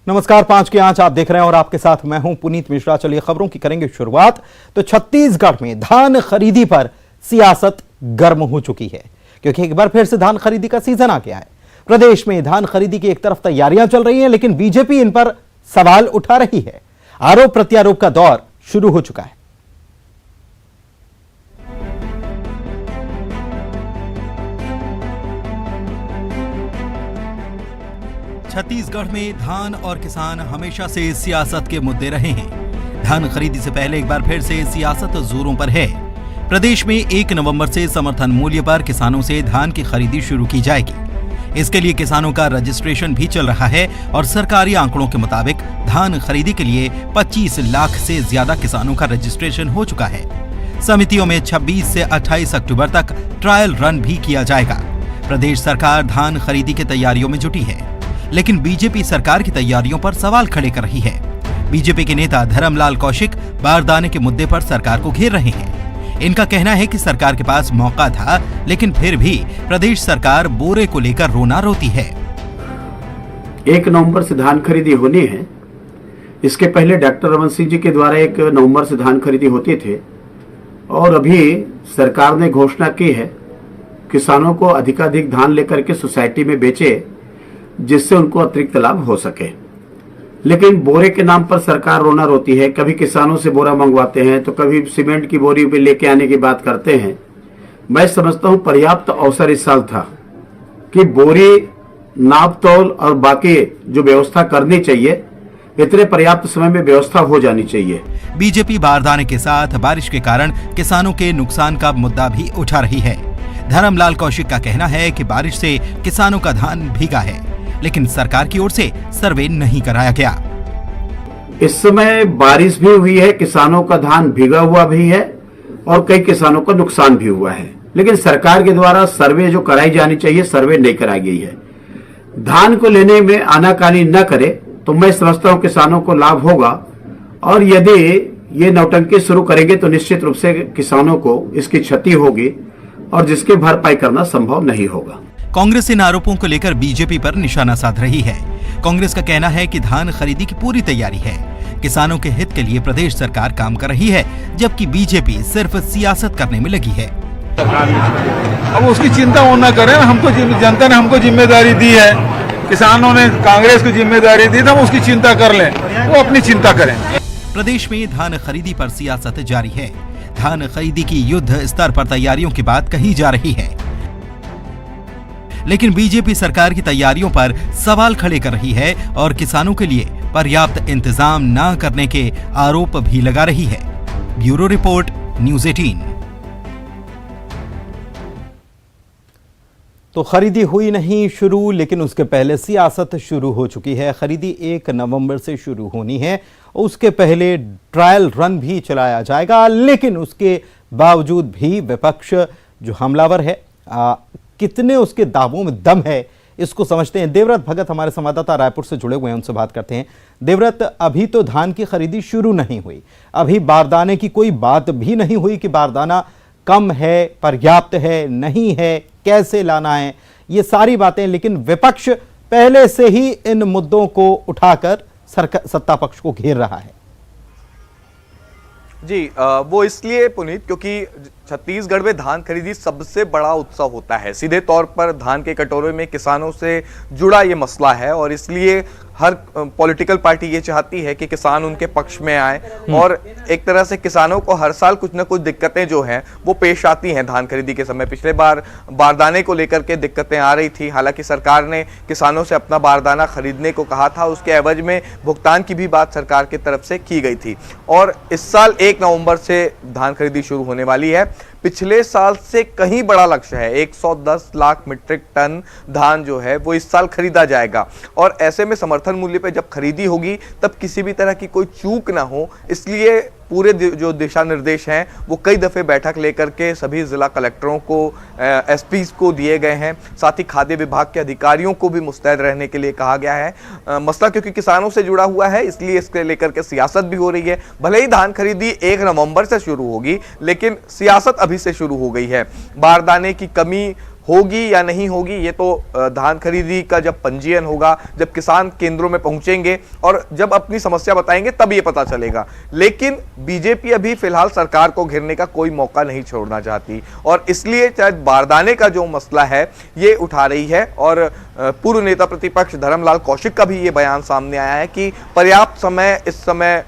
नमस्कार, 5 की आंच आप देख रहे हैं और आपके साथ मैं हूं पुनीत मिश्रा। चलिए खबरों की करेंगे शुरुआत। तो छत्तीसगढ़ में धान खरीदी पर सियासत गर्म हो चुकी है, क्योंकि एक बार फिर से धान खरीदी का सीजन आ गया है। प्रदेश में धान खरीदी की एक तरफ तैयारियां चल रही हैं, लेकिन बीजेपी इन पर सवाल उठा रही है। आरोप प्रत्यारोप का दौर शुरू हो चुका है। छत्तीसगढ़ में धान और किसान हमेशा से सियासत के मुद्दे रहे हैं। धान खरीदी से पहले एक बार फिर से सियासत जोरों पर है। प्रदेश में 1 नवंबर से समर्थन मूल्य पर किसानों से धान की खरीदी शुरू की जाएगी। इसके लिए किसानों का रजिस्ट्रेशन भी चल रहा है और सरकारी आंकड़ों के मुताबिक धान खरीदी के लिए 25 लाख से ज्यादा किसानों का रजिस्ट्रेशन हो चुका है। समितियों में 26 से 28 अक्टूबर तक ट्रायल रन भी किया जाएगा। प्रदेश सरकार धान खरीदी की तैयारियों में जुटी है, लेकिन बीजेपी सरकार की तैयारियों पर सवाल खड़े कर रही है। बीजेपी के नेता धर्मलाल कौशिक बारदाने के मुद्दे पर सरकार को घेर रहे हैं। इनका कहना है कि सरकार के पास मौका था, लेकिन फिर भी प्रदेश सरकार बोरे को लेकर रोना रोती है। 1 नवंबर से धान खरीदी होनी है। इसके पहले डॉक्टर रमन सिंह जी के द्वारा 1 नवंबर से धान खरीदी होती थे और अभी सरकार ने घोषणा की है किसानों को अधिकाधिक धान लेकर के सोसाइटी में बेचे, जिससे उनको अतिरिक्त लाभ हो सके। लेकिन बोरे के नाम पर सरकार रोना रोती है। कभी किसानों से बोरा मंगवाते हैं तो कभी सीमेंट की बोरी पे लेके आने की बात करते हैं। मैं समझता हूं पर्याप्त अवसर इस साल था कि बोरी, नाप तौल और बाकी जो व्यवस्था करनी चाहिए, इतने पर्याप्त समय में व्यवस्था हो जानी चाहिए। बीजेपी बारदाने के साथ बारिश के कारण किसानों के नुकसान का मुद्दा भी उठा रही है। धर्मलाल कौशिक का कहना है कि बारिश से किसानों का धान भीगा है, लेकिन सरकार की ओर से सर्वे नहीं कराया गया। इस समय बारिश भी हुई है, किसानों का धान भीगा हुआ भी है और कई किसानों का नुकसान भी हुआ है, लेकिन सरकार के द्वारा सर्वे जो कराई जानी चाहिए, सर्वे नहीं कराई गई है। धान को लेने में आनाकानी न करे तो मैं समझता हूं किसानों को लाभ होगा, और यदि ये नौटंकी शुरू करेंगे तो निश्चित रूप से किसानों को इसकी क्षति होगी और जिसकी भरपाई करना संभव नहीं होगा। कांग्रेस इन आरोपों को लेकर बीजेपी पर निशाना साध रही है। कांग्रेस का कहना है कि धान खरीदी की पूरी तैयारी है। किसानों के हित के लिए प्रदेश सरकार काम कर रही है, जबकि बीजेपी सिर्फ सियासत करने में लगी है। अब उसकी चिंता वो न करें। हमको जनता ने हमको जिम्मेदारी दी है, किसानों ने कांग्रेस को जिम्मेदारी दी, तो हम उसकी चिंता कर लें, वो अपनी चिंता करें। प्रदेश में धान खरीदी पर सियासत जारी है। धान खरीदी की युद्ध स्तर पर तैयारियों की बात कही जा रही है, लेकिन बीजेपी सरकार की तैयारियों पर सवाल खड़े कर रही है और किसानों के लिए पर्याप्त इंतजाम न करने के आरोप भी लगा रही है। Bureau report, news 18। तो खरीदी हुई नहीं शुरू, लेकिन उसके पहले सियासत शुरू हो चुकी है। खरीदी 1 नवंबर से शुरू होनी है, उसके पहले ट्रायल रन भी चलाया जाएगा, लेकिन उसके बावजूद भी विपक्ष जो हमलावर है, कितने उसके दावों में दम है, इसको समझते हैं। देवव्रत भगत हमारे संवाददाता रायपुर से जुड़े हुए हैं, उनसे बात करते हैं। देवव्रत, अभी तो धान की खरीदी शुरू नहीं हुई, अभी बारदाने की कोई बात भी नहीं हुई कि बारदाना कम है, पर्याप्त है, नहीं है, कैसे लाना है, ये सारी बातें, लेकिन विपक्ष पहले से ही इन मुद्दों को उठाकर सत्ता पक्ष को घेर रहा है। जी, वो इसलिए पुनीत क्योंकि छत्तीसगढ़ में धान खरीदी सबसे बड़ा उत्सव होता है। सीधे तौर पर धान के कटोरे में किसानों से जुड़ा ये मसला है और इसलिए हर पॉलिटिकल पार्टी ये चाहती है कि किसान उनके पक्ष में आए, और एक तरह से किसानों को हर साल कुछ ना कुछ दिक्कतें जो हैं वो पेश आती हैं धान खरीदी के समय। पिछले बार बारदाने को लेकर के दिक्कतें आ रही थी, हालांकि सरकार ने किसानों से अपना बारदाना खरीदने को कहा था, उसके एवज में भुगतान की भी बात सरकार की तरफ से की गई थी। और इस साल 1 नवंबर से धान खरीदी शुरू होने वाली है। पिछले साल से कहीं बड़ा लक्ष्य है, 110 लाख मीट्रिक टन धान जो है वो इस साल खरीदा जाएगा, और ऐसे में समर्थन मूल्य पे जब खरीदी होगी तब किसी भी तरह की कोई चूक ना हो, इसलिए पूरे जो दिशा निर्देश हैं वो कई दफ़े बैठक लेकर के सभी जिला कलेक्टरों को, एसपीज को दिए गए हैं। साथ ही खाद्य विभाग के अधिकारियों को भी मुस्तैद रहने के लिए कहा गया है। मसला क्योंकि किसानों से जुड़ा हुआ है, इसलिए इसके लेकर के सियासत भी हो रही है। भले ही धान खरीदी 1 नवंबर से शुरू होगी, लेकिन सियासत अभी से शुरू हो गई है। बारदाने की कमी होगी या नहीं होगी ये तो धान खरीदी का जब पंजीयन होगा, जब किसान केंद्रों में पहुंचेंगे और जब अपनी समस्या बताएंगे तब ये पता चलेगा। लेकिन बीजेपी अभी फिलहाल सरकार को घेरने का कोई मौका नहीं छोड़ना चाहती और इसलिए शायद बारदाने का जो मसला है ये उठा रही है। और पूर्व नेता प्रतिपक्ष धर्मलाल कौशिक का भी ये बयान सामने आया है कि पर्याप्त समय इस समय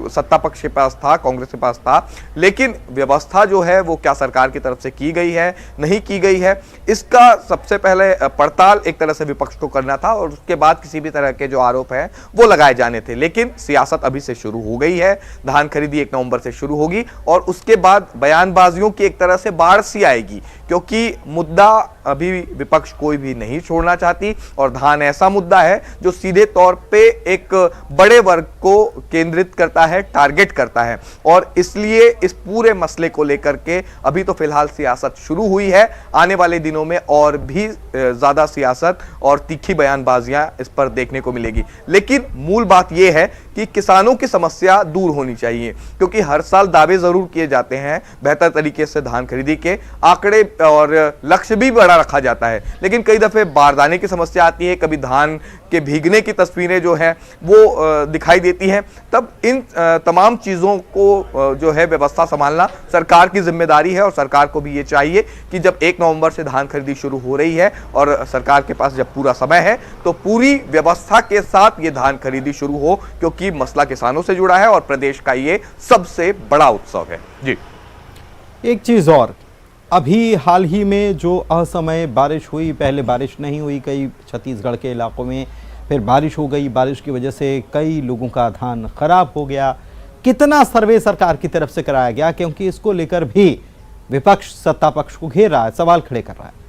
सत्ता पक्ष के पास था, कांग्रेस के पास था, लेकिन व्यवस्था जो है वो क्या सरकार की तरफ से की गई है, नहीं की गई है, इसका सबसे पहले पड़ताल एक तरह से विपक्ष को करना था और उसके बाद किसी भी तरह के जो आरोप हैं वो लगाए जाने थे। लेकिन सियासत अभी से शुरू हो गई है, धान खरीदी 1 नवंबर से शुरू होगी और उसके बाद बयानबाजियों की एक तरह से बाढ़ सी आएगी, क्योंकि मुद्दा अभी विपक्ष कोई भी नहीं छोड़ना चाहती और धान ऐसा मुद्दा है जो सीधे तौर पे एक बड़े वर्ग को केंद्रित करता है, टारगेट करता है और इसलिए इस पूरे मसले को लेकर के अभी तो फिलहाल सियासत शुरू हुई है। आने वाले दिनों में और भी ज्यादा सियासत और तीखी बयानबाजियां इस पर देखने को मिलेगी। लेकिन मूल बात यह है कि किसानों की समस्या दूर होनी चाहिए, क्योंकि हर साल दावे जरूर किए जाते हैं बेहतर तरीके से धान खरीदी के आंकड़े और लक्ष्य भी बड़ा रखा जाता है, लेकिन कई दफे बारदाने की समस्या आती है, कभी धान के भीगने की तस्वीरें जो है वो दिखाई देती हैं। तब इन तमाम चीजों को जो है व्यवस्था संभालना सरकार की जिम्मेदारी है और सरकार को भी ये चाहिए कि जब 1 नवंबर से धान खरीदी शुरू हो रही है और सरकार के पास जब पूरा समय है तो पूरी व्यवस्था के साथ ये धान खरीदी शुरू हो, क्योंकि मसला किसानों से जुड़ा है और प्रदेश का ये सबसे बड़ा उत्सव है। जी, एक चीज और, अभी हाल ही में जो असमय बारिश हुई, पहले बारिश नहीं हुई कई छत्तीसगढ़ के इलाकों में, फिर बारिश हो गई, बारिश की वजह से कई लोगों का धान खराब हो गया। कितना सर्वे सरकार की तरफ से कराया गया, क्योंकि इसको लेकर भी विपक्ष सत्ता पक्ष को घेर रहा है, सवाल खड़े कर रहा है।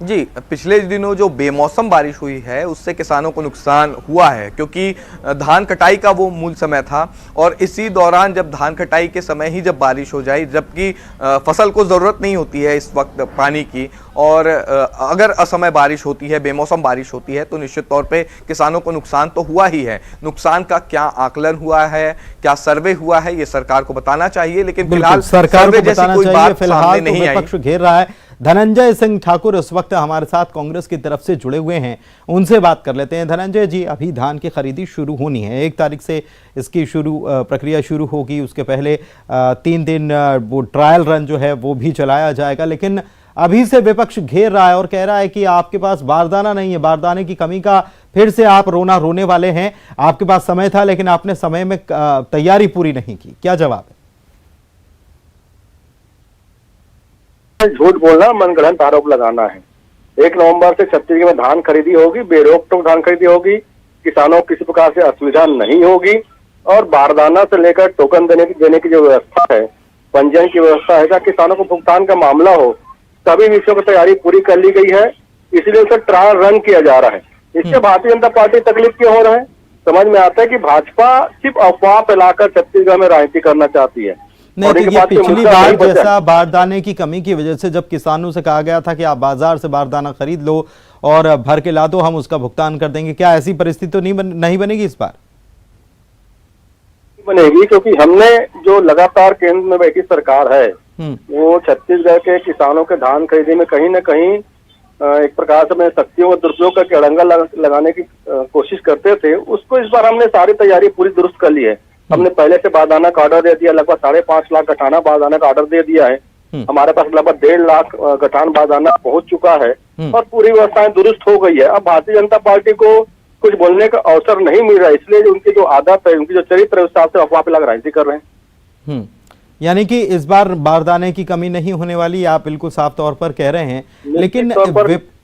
जी, पिछले दिनों जो बेमौसम बारिश हुई है उससे किसानों को नुकसान हुआ है, क्योंकि धान कटाई का वो मूल समय था और इसी दौरान जब धान कटाई के समय ही जब बारिश हो जाए, जबकि फसल को ज़रूरत नहीं होती है इस वक्त पानी की, और अगर असमय बारिश होती है, बेमौसम बारिश होती है तो निश्चित तौर पे किसानों को नुकसान तो हुआ ही है। नुकसान का क्या आकलन हुआ है, क्या सर्वे हुआ है, ये सरकार को बताना चाहिए, लेकिन फिलहाल सरकार को बताना चाहिए, फिलहाल तो नहीं आई। विपक्ष घेर रहा है। धनंजय सिंह ठाकुर इस वक्त हमारे साथ कांग्रेस की तरफ से जुड़े हुए हैं, उनसे बात कर लेते हैं। धनंजय जी, अभी धान की खरीदी शुरू होनी है, 1 तारीख से इसकी प्रक्रिया शुरू होगी, उसके पहले 3 दिन वो ट्रायल रन जो है वो भी चलाया जाएगा, लेकिन अभी से विपक्ष घेर रहा है और कह रहा है कि आपके पास बारदाना नहीं है, बारदाने की कमी का फिर से आप रोने वाले हैं। आपके पास समय था लेकिन आपने समय में तैयारी पूरी नहीं की, क्या जवाब है? झूठ बोलना, मनगढ़ंत आरोप लगाना है। 1 नवंबर से छत्तीसगढ़ में धान खरीदी होगी, बेरोक टोक धान खरीदी होगी, किसानों को किसी प्रकार से असुविधा नहीं होगी और बारदाना से लेकर टोकन देने की जो व्यवस्था है, पंजीयन की व्यवस्था है, किसानों को भुगतान का मामला हो, सभी विषयों की तैयारी पूरी कर ली गई है। इसलिए उसे ट्रायल रन किया जा रहा है। इससे भारतीय जनता पार्टी तकलीफ क्यों हो रहा है? समझ में आता है कि भाजपा सिर्फ अफवाह फैलाकर छत्तीसगढ़ में राजनीति करना चाहती है। नहीं, तो ये पिछली बार जैसा बारदाने की कमी की वजह से जब किसानों से कहा गया था कि आप बाजार से बारदाना खरीद लो और भर के ला दो, हम उसका भुगतान कर देंगे, क्या ऐसी परिस्थिति तो नहीं बनेगी इस बार? बनेगी, क्योंकि हमने जो लगातार केंद्र में बैठी सरकार है वो छत्तीसगढ़ के किसानों के धान खरीदी में कहीं न कहीं एक प्रकार से शक्तियों का दुरुपयोग करके अड़ंगा लगाने की कोशिश करते थे। उसको इस बार हमने सारी तैयारी पूरी दुरुस्त कर ली है। हमने पहले से बारदाना का ऑर्डर दे दिया, लगभग 5.5 लाख गठाना बारदाना का ऑर्डर दे दिया है। हमारे पास लगभग 1.5 लाख गठान बारदाना पहुंच चुका है और पूरी व्यवस्थाएं दुरुस्त हो गई है। अब भारतीय जनता पार्टी को कुछ बोलने का अवसर नहीं मिल रहा है, इसलिए उनकी जो आदत है, उनकी जो चरित्र है, उस हिसाब से अफवाह पे राजनीति कर रहे हैं। यानी कि इस बार बारदाने की कमी नहीं होने वाली, आप बिल्कुल साफ तौर पर कह रहे हैं, लेकिन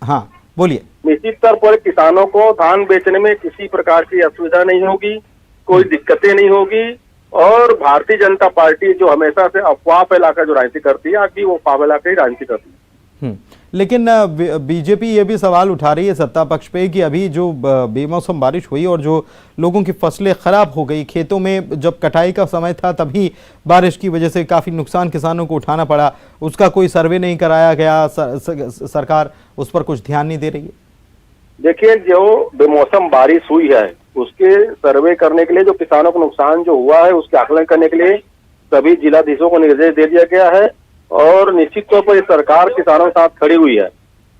हाँ बोलिए। निश्चित तौर पर किसानों को धान बेचने में किसी प्रकार की असुविधा नहीं होगी, कोई दिक्कतें नहीं होगी और भारतीय जनता पार्टी जो हमेशा से अफवाह फैलाकर जो राजनीति करती है, आज भी वो अफवाह फैलाकर ही राजनीति करती है। लेकिन बीजेपी ये भी सवाल उठा रही है सत्ता पक्ष पे कि अभी जो बेमौसम बारिश हुई और जो लोगों की फसलें खराब हो गई, खेतों में जब कटाई का समय था तभी बारिश की वजह से काफी नुकसान किसानों को उठाना पड़ा, उसका कोई सर्वे नहीं कराया गया, सरकार उस पर कुछ ध्यान नहीं दे रही है। देखिए, जो बेमौसम बारिश हुई है उसके सर्वे करने के लिए, जो किसानों को नुकसान जो हुआ है उसके आकलन करने के लिए सभी जिलाधीशों को निर्देश दे दिया गया है और निश्चित तौर पर ये सरकार किसानों के साथ खड़ी हुई है।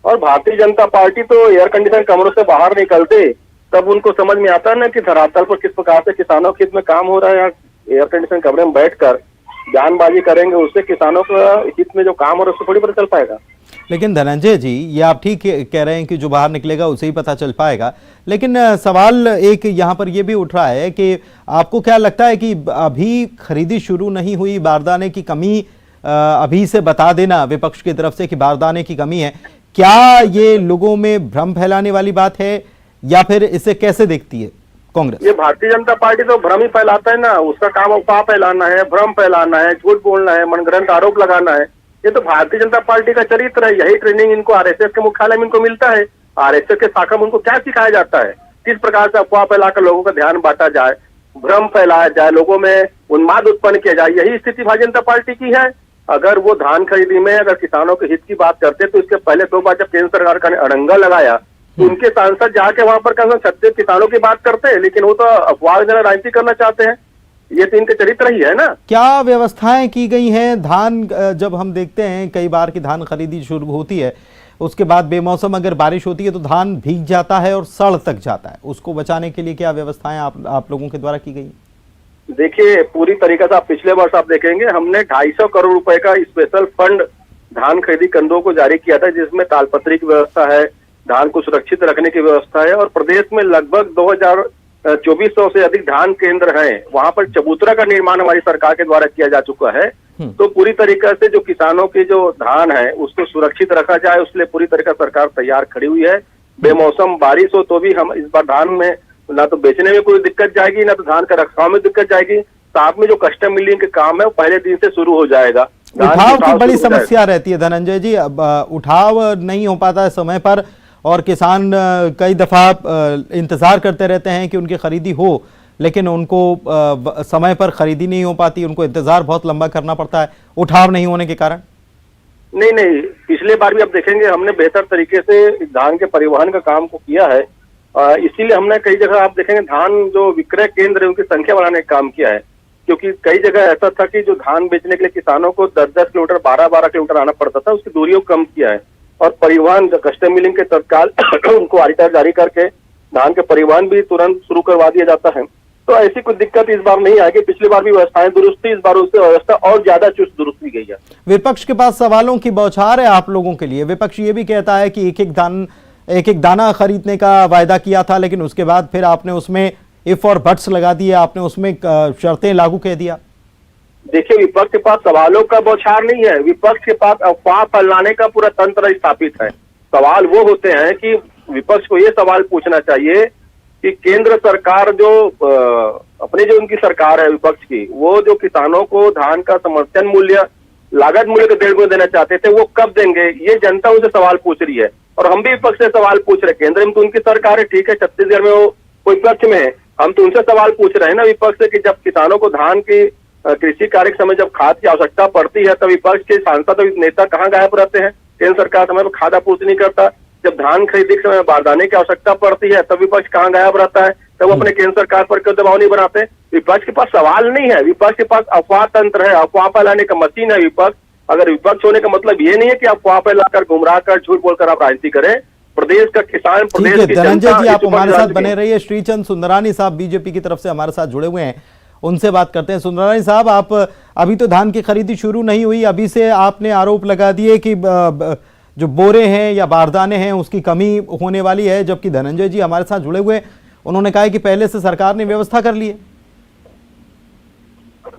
और भारतीय जनता पार्टी तो एयर कंडीशन कमरों से बाहर निकलते तब उनको समझ में आता है ना कि धरातल पर किस प्रकार से किसानों के हित में काम हो रहा है। एयर कंडीशन कमरे में बैठकर बयानबाजी करेंगे, उससे किसानों का हित में जो काम हो रहा है उससे थोड़ी पता चल पाएगा। लेकिन धनंजय जी, ये आप ठीक कह रहे हैं कि जो बाहर निकलेगा उसे ही पता चल पाएगा, लेकिन सवाल एक यहाँ पर ये भी उठ रहा है कि आपको क्या लगता है कि अभी खरीदी शुरू नहीं हुई, बारदाने की कमी अभी से बता देना विपक्ष की तरफ से कि बारदाने की कमी है, क्या ये लोगों में भ्रम फैलाने वाली बात है या फिर इसे कैसे देखती है कांग्रेस? ये भारतीय जनता पार्टी तो भ्रम ही फैलाता है ना, उसका काम अफवाह फैलाना है, भ्रम फैलाना है, झूठ बोलना है, मनगढ़ंत आरोप लगाना है। ये तो भारतीय जनता पार्टी का चरित्र है। यही ट्रेनिंग इनको आरएसएस के मुख्यालय में इनको मिलता है। आरएसएस के शाखा में उनको क्या सिखाया जाता है, किस प्रकार से अफवाह फैलाकर लोगों का ध्यान बांटा जाए, भ्रम फैलाया जाए, लोगों में उन्माद उत्पन्न किया जाए। यही स्थिति भारतीय जनता पार्टी की है। अगर वो धान खरीदी में अगर किसानों के हित की बात करते तो इसके पहले 2 बार जब केंद्र सरकार का अड़ंगा लगाया तो उनके सांसद जाके वहां पर छत्तीस किसानों की बात करते हैं, लेकिन वो तो अफवाह जरा राजनीति करना चाहते हैं। ये तो इनके चरित्र ही है ना। क्या व्यवस्थाएं की गई हैं? धान जब हम देखते हैं कई बार की धान खरीदी शुरू होती है, उसके बाद बेमौसम अगर बारिश होती है तो धान भीग जाता है और सड़ तक जाता है, उसको बचाने के लिए क्या व्यवस्थाएं आप लोगों के द्वारा की गई? देखिए, पूरी तरीके से आप पिछले वर्ष आप देखेंगे हमने 250 करोड़ रुपए का स्पेशल फंड धान खरीदी केंद्रों को जारी किया था, जिसमें तालपत्री की व्यवस्था है, धान को सुरक्षित रखने की व्यवस्था है। और प्रदेश में लगभग 2400 से अधिक धान केंद्र हैं। वहां पर चबूतरा का निर्माण हमारी सरकार के द्वारा किया जा चुका है। तो पूरी तरीके से जो किसानों के जो धान है उसको सुरक्षित रखा जाए, उसके लिए पूरी तरीके से सरकार तैयार खड़ी हुई है। बेमौसम बारिश हो तो भी हम इस बार धान में ना तो बेचने में कोई दिक्कत जाएगी, ना तो धान का रखरखाव में दिक्कत जाएगी। साथ में जो कस्टम मिलिंग के काम है वो पहले दिन से शुरू हो जाएगा। उठाव की बड़ी समस्या रहती है धनंजय जी, अब उठाव नहीं हो पाता है समय पर और किसान कई दफा इंतजार करते रहते हैं कि उनकी खरीदी हो, लेकिन उनको समय पर खरीदी नहीं हो पाती, उनको इंतजार बहुत लंबा करना पड़ता है उठाव नहीं होने के कारण। नहीं, पिछले बार भी आप देखेंगे हमने बेहतर तरीके से धान के परिवहन का काम को किया है। इसीलिए हमने कई जगह आप देखेंगे धान जो विक्रय केंद्र है उनकी संख्या बढ़ाने का काम किया है, क्योंकि कई जगह ऐसा था कि जो धान बेचने के लिए किसानों को 10-10 किलोमीटर 12-12 किलोमीटर आना पड़ता था, उसकी दूरियों को कम किया है। और परिवहन कस्टम मिलिंग के तत्काल उनको आर्डर जारी करके धान के परिवहन भी तुरंत शुरू करवा दिया जाता है। तो ऐसी कोई दिक्कत इस बार नहीं आएगी। पिछली बार भी व्यवस्थाएं दुरुस्त थी, इस बार उससे व्यवस्था और ज्यादा चुस्त दुरुस्त की गई है। विपक्ष के पास सवालों की बौछार है आप लोगों के लिए। विपक्ष ये भी कहता है कि एक एक दाना खरीदने का वायदा किया था, लेकिन उसके बाद फिर आपने उसमें इफ और बट्स लगा दिए, आपने उसमें शर्तें लागू कह दिया। देखिए, विपक्ष के पास सवालों का बौछार नहीं है, विपक्ष के पास अफवाह फैलाने का पूरा तंत्र स्थापित है। सवाल वो होते हैं कि विपक्ष को ये सवाल पूछना चाहिए कि केंद्र सरकार जो अपनी जो उनकी सरकार है विपक्ष की, वो जो किसानों को धान का समर्थन मूल्य लागत मूल्य का 1.5 गुना देना चाहते थे, वो कब देंगे? ये जनता उनसे सवाल पूछ रही है और हम भी विपक्ष से सवाल पूछ रहे। केंद्र में तो उनकी सरकार है, ठीक है, छत्तीसगढ़ में वो कोई पक्ष में है, हम तो उनसे सवाल पूछ रहे हैं ना विपक्ष से कि जब किसानों को धान की कृषि कार्य के समय जब खाद की आवश्यकता पड़ती है तब विपक्ष के सांसद और नेता कहाँ गायब रहते हैं? केंद्र सरकार समय पर खाद आपूर्ति नहीं करता। जब धान खरीदी के समय बारदाने की आवश्यकता पड़ती है तब विपक्ष कहाँ गायब रहता है? तब अपने केंद्र सरकार पर क्यों दबाव नहीं बनाते? विपक्ष के पास सवाल नहीं है, विपक्ष के पास अफवाह तंत्र है, अफवाह फैलाने का मशीन है विपक्ष। अगर विपक्ष होने का मतलब ये नहीं है कि अफवाह फैलाकर गुमराह कर झूठ बोलकर आप राजनीति करें। प्रदेश का किसान, प्रदेश की धनंजय जी, आप हमारे साथ बने रहिए। श्रीचंद सुंदरानी साहब बीजेपी की तरफ से हमारे साथ जुड़े हुए हैं, उनसे बात करते हैं। सुंदरानी साहब, आप अभी तो धान की खरीदी शुरू नहीं हुई, अभी से आपने आरोप लगा दिए कि जो बोरे हैं या बारदाने हैं उसकी कमी होने वाली है, जबकि धनंजय जी हमारे साथ जुड़े हुए हैं, उन्होंने कहा है कि पहले से सरकार ने व्यवस्था कर ली है।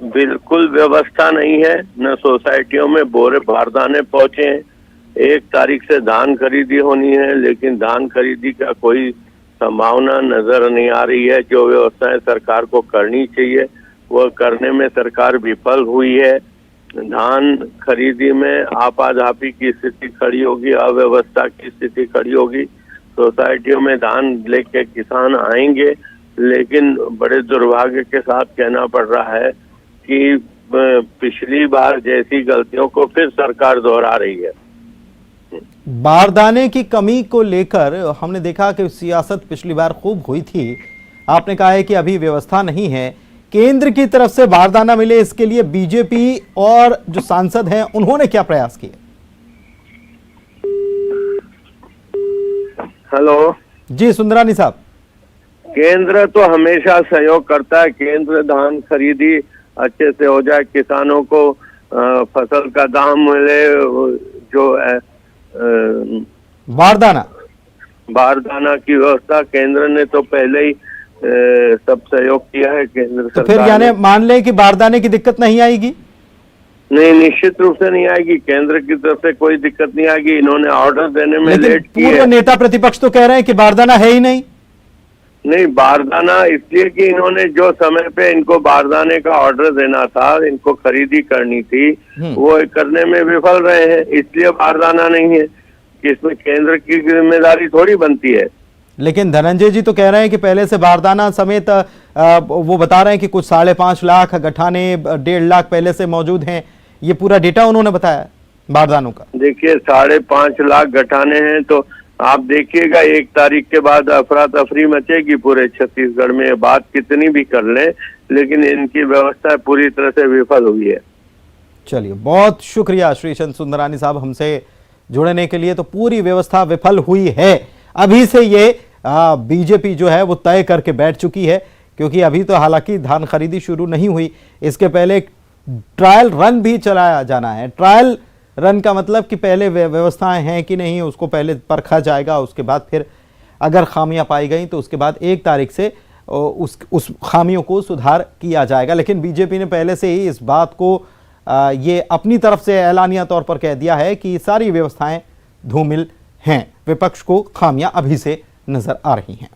बिल्कुल व्यवस्था नहीं है, न सोसाइटियों में बोरे बारदाने पहुंचे हैं। 1 तारीख से धान खरीदी होनी है, लेकिन धान खरीदी का कोई संभावना नजर नहीं आ रही है। जो व्यवस्थाएं सरकार को करनी चाहिए वह करने में सरकार विफल हुई है। धान खरीदी में आपाधापी की स्थिति खड़ी होगी, अव्यवस्था की स्थिति खड़ी होगी। सोसाइटियों में धान लेके किसान आएंगे, लेकिन बड़े दुर्भाग्य के साथ कहना पड़ रहा है कि पिछली बार जैसी गलतियों को फिर सरकार दोहरा रही है। बारदाने की कमी को लेकर हमने देखा कि सियासत पिछली बार खूब हुई थी। आपने कहा है कि अभी व्यवस्था नहीं है, केंद्र की तरफ से बारदाना मिले, इसके लिए बीजेपी और जो सांसद हैं उन्होंने क्या प्रयास किए? हेलो जी सुंदरानी साहब। केंद्र तो हमेशा सहयोग करता है। केंद्र धान खरीदी अच्छे से हो जाए, किसानों को फसल का दाम मिले, जो बारदाना की व्यवस्था केंद्र ने तो पहले ही सब सहयोग किया है। केंद्र तो सरकार फिर यानी मान लें कि बारदाने की दिक्कत नहीं आएगी? नहीं, निश्चित रूप से नहीं आएगी। केंद्र की तरफ से कोई दिक्कत नहीं आएगी। इन्होंने ऑर्डर देने में लेट किया। पूर्व नेता प्रतिपक्ष तो कह रहे हैं कि बारदाना है ही नहीं। नहीं, बारदाना इसलिए कि इन्होंने जो समय पे इनको बारदाने का ऑर्डर देना था, इनको खरीदी करनी थी, वो करने में विफल रहे हैं, इसलिए बारदाना नहीं है। कि इसमें केंद्र की जिम्मेदारी थोड़ी बनती है। लेकिन धनंजय जी तो कह रहे हैं कि पहले से बारदाना समेत वो बता रहे हैं कि कुछ 5.5 लाख गठाने, 1.5 लाख पहले से मौजूद हैं। ये पूरा डेटा उन्होंने बताया बारदानों का। देखिए 5.5 लाख गठाने हैं, तो आप देखिएगा 1 तारीख के बाद अफरा तफरी मचेगी पूरे छत्तीसगढ़ में। बात कितनी भी कर लें, लेकिन इनकी व्यवस्था पूरी तरह से विफल हुई है। चलिए, बहुत शुक्रिया श्री चंद सुंदरानी साहब हमसे जुड़ने के लिए। तो पूरी व्यवस्था विफल हुई है। अभी से ये बीजेपी जो है वो तय करके बैठ चुकी है, क्योंकि अभी तो हालांकि धान खरीदी शुरू नहीं हुई। इसके पहले एक ट्रायल रन भी चलाया जाना है। ट्रायल रन का मतलब कि पहले व्यवस्थाएं हैं कि नहीं उसको पहले परखा जाएगा, उसके बाद फिर अगर खामियां पाई गई तो उसके बाद 1 तारीख से उस खामियों को सुधार किया जाएगा। लेकिन बीजेपी ने पहले से ही इस बात को ये अपनी तरफ से ऐलानिया तौर पर कह दिया है कि सारी व्यवस्थाएं धूमिल हैं। विपक्ष को खामियां अभी से नजर आ रही हैं।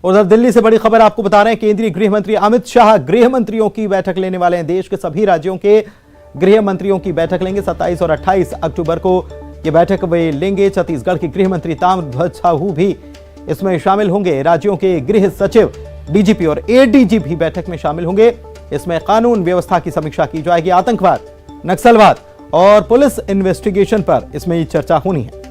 उधर दिल्ली से बड़ी खबर आपको बता रहे हैं, केंद्रीय गृह मंत्री अमित शाह गृह मंत्रियों की बैठक लेने वाले हैं। देश के सभी राज्यों के गृह मंत्रियों की बैठक लेंगे। 27 और 28 अक्टूबर को यह बैठक वे लेंगे। छत्तीसगढ़ के गृह मंत्री ताम्रध्वज साहू भी इसमें शामिल होंगे। राज्यों के गृह सचिव, डीजीपी और एडीजी भी बैठक में शामिल होंगे। इसमें कानून व्यवस्था की समीक्षा की जाएगी। आतंकवाद, नक्सलवाद और पुलिस इन्वेस्टिगेशन पर इसमें चर्चा होनी है।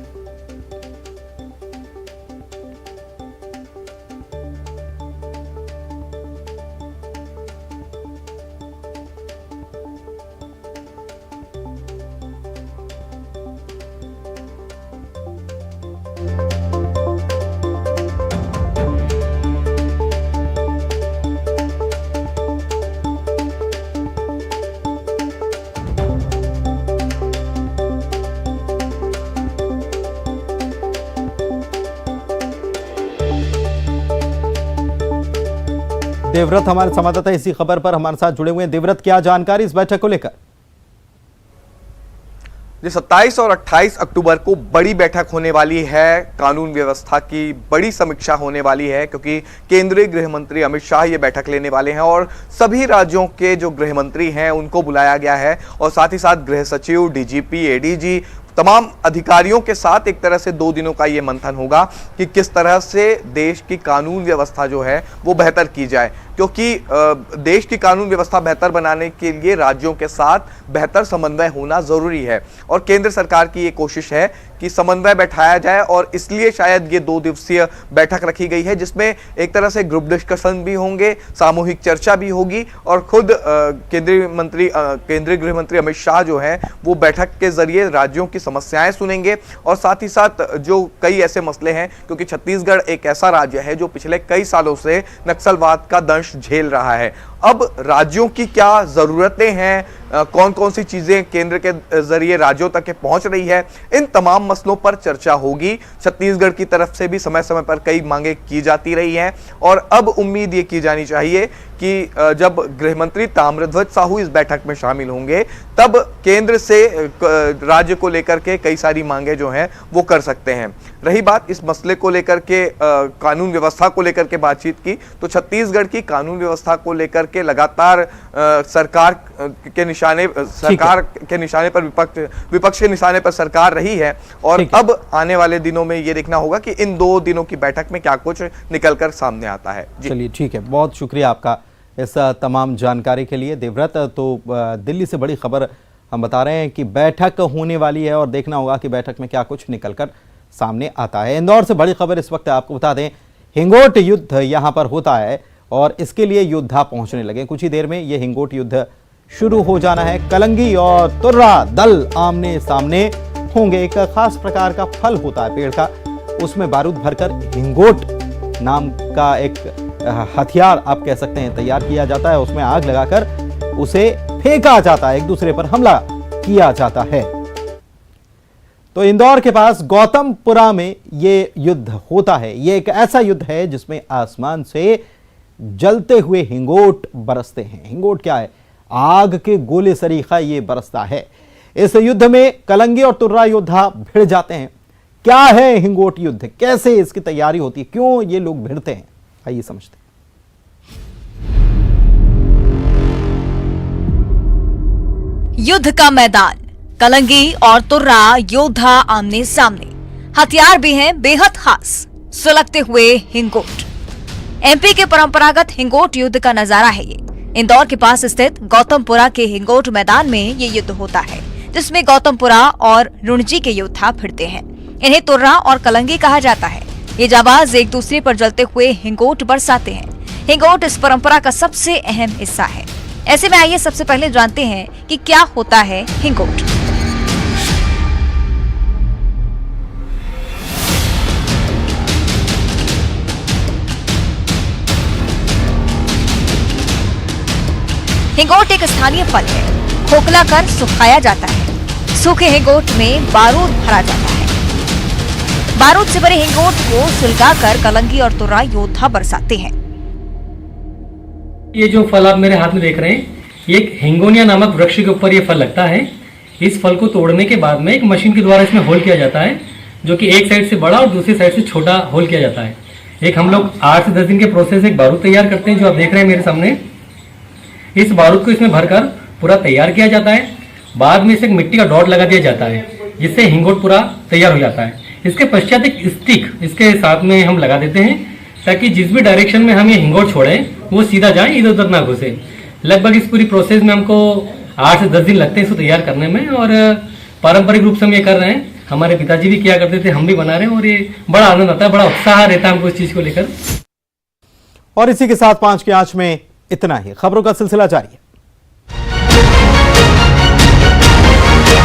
देवव्रत हमारे संवाददाता इसी खबर पर हमारे साथ जुड़े हुए हैं। देवव्रत, क्या जानकारी इस बैठक को लेकर? 27 और 28 अक्टूबर को बड़ी बैठक होने वाली है। कानून व्यवस्था की बड़ी समीक्षा होने वाली है, क्योंकि केंद्रीय गृह मंत्री अमित शाह ये बैठक लेने वाले हैं और सभी राज्यों के जो गृह मंत्री हैं उनको बुलाया गया है। और साथ ही साथ गृह सचिव, डीजीपी, एडीजी, तमाम अधिकारियों के साथ एक तरह से 2 दिनों का ये मंथन होगा कि किस तरह से देश की कानून व्यवस्था जो है वो बेहतर की जाए। क्योंकि देश की कानून व्यवस्था बेहतर बनाने के लिए राज्यों के साथ बेहतर समन्वय होना जरूरी है और केंद्र सरकार की ये कोशिश है कि समन्वय बैठाया जाए। और इसलिए शायद ये 2 दिवसीय बैठक रखी गई है, जिसमें एक तरह से ग्रुप डिस्कशन भी होंगे, सामूहिक चर्चा भी होगी और खुद केंद्रीय गृह मंत्री अमित शाह जो है वो बैठक के जरिए राज्यों की समस्याएं सुनेंगे। और साथ ही साथ जो कई ऐसे मसले हैं, क्योंकि छत्तीसगढ़ एक ऐसा राज्य है जो पिछले कई सालों से नक्सलवाद का दंश झेल रहा है। अब राज्यों की क्या जरूरतें हैं, कौन कौन सी चीजें केंद्र के जरिए राज्यों तक पहुंच रही है, इन तमाम मसलों पर चर्चा होगी। छत्तीसगढ़ की तरफ से भी समय समय पर कई मांगे की जाती रही हैं और अब उम्मीद ये की जानी चाहिए कि जब गृह मंत्री ताम्रध्वज साहू इस बैठक में शामिल होंगे तब केंद्र से राज्य को लेकर के कई सारी मांगे जो हैं वो कर सकते हैं। रही बात इस मसले को लेकर के कानून व्यवस्था को लेकर के बातचीत की, तो छत्तीसगढ़ की कानून व्यवस्था को लेकर के लगातार सरकार के निशाने पर विपक्ष के निशाने पर सरकार रही है और अब आने वाले दिनों में ये देखना होगा कि इन 2 दिनों की बैठक में क्या कुछ निकलकर सामने आता है। चलिए ठीक है, बहुत शुक्रिया आपका इस तमाम जानकारी के लिए देवव्रत। तो दिल्ली से बड़ी खबर हम बता रहे हैं कि बैठक होने वाली है और देखना होगा कि बैठक में क्या कुछ निकलकर सामने आता है। इंदौर से बड़ी खबर इस वक्त आपको बता दें, हिंगोट युद्ध यहां पर होता है और इसके लिए योद्धा पहुंचने लगे। कुछ ही देर में यह हिंगोट युद्ध शुरू हो जाना है। कलंगी और तुर्रा दल आमने सामने होंगे। एक खास प्रकार का फल होता है पेड़ का, उसमें बारूद भरकर हिंगोट नाम का एक हथियार आप कह सकते हैं तैयार किया जाता है। उसमें आग लगाकर उसे फेंका जाता है, एक दूसरे पर हमला किया जाता है। तो इंदौर के पास गौतमपुरा में यह युद्ध होता है। यह एक ऐसा युद्ध है जिसमें आसमान से जलते हुए हिंगोट बरसते हैं। हिंगोट क्या है? आग के गोले सरीखा ये बरसता है। इस युद्ध में कलंगी और तुर्रा योद्धा भिड़ जाते हैं। क्या है हिंगोट युद्ध, कैसे इसकी तैयारी होती है, क्यों ये लोग भिड़ते हैं, आइए समझते हैं। युद्ध का मैदान, कलंगी और तुर्रा योद्धा आमने सामने, हथियार भी हैं बेहद खास, सुलगते हुए हिंगोट। एमपी के परंपरागत हिंगोट युद्ध का नजारा है ये। इंदौर के पास स्थित गौतमपुरा के हिंगोट मैदान में ये युद्ध होता है, जिसमें गौतमपुरा और रुणजी के योद्धा भिड़ते हैं। इन्हें तुर्रा और कलंगी कहा जाता है। ये जाबाज एक दूसरे पर जलते हुए हिंगोट बरसाते हैं। हिंगोट इस परंपरा का सबसे अहम हिस्सा है। ऐसे में आइए सबसे पहले जानते हैं कि क्या होता है हिंगोट। हिंगोट एक स्थानीय फल है। खोखला कर सुखाया जाता है। सूखे हिंगोट में बारूद भरा जाता है। बारूद से भरे हिंगोट को सुलगाकर कलंगी और तुर्रा योद्धा बरसाते हैं। ये जो फल आप मेरे हाथ में देख रहे हैं, ये एक हिंगोनिया नामक वृक्ष के ऊपर ये फल लगता है। इस फल को तोड़ने के बाद में एक मशीन के द्वारा इसमें होल किया जाता है, जो कि एक साइड से बड़ा और दूसरी साइड से छोटा होल किया जाता है। एक हम लोग 8 से 10 दिन के प्रोसेस से एक बारूद तैयार करते हैं, जो आप देख रहे हैं मेरे सामने। इस बारूद को इसमें भरकर पूरा तैयार किया जाता है। बाद में इसे एक मिट्टी का डॉट लगा दिया जाता है, जिससे हिंगोट पूरा तैयार हो जाता है। इसके पश्चात एक स्टिक इसके साथ में हम लगा देते हैं, ताकि जिस भी डायरेक्शन में हम ये हिंगोट छोड़ें वो सीधा जाए, इधर उधर ना घुसे। लगभग इस पूरी प्रोसेस में हमको 8 से 10 दिन लगते हैं इसको तैयार करने में, और पारंपरिक रूप से हम ये कर रहे हैं। हमारे पिताजी भी किया करते थे, हम भी बना रहे हैं, और ये बड़ा आनंद आता है, बड़ा उत्साह रहता है हमको इस चीज को लेकर। और इसी के साथ 5 की आंच में इतना ही। खबरों का सिलसिला जारी है।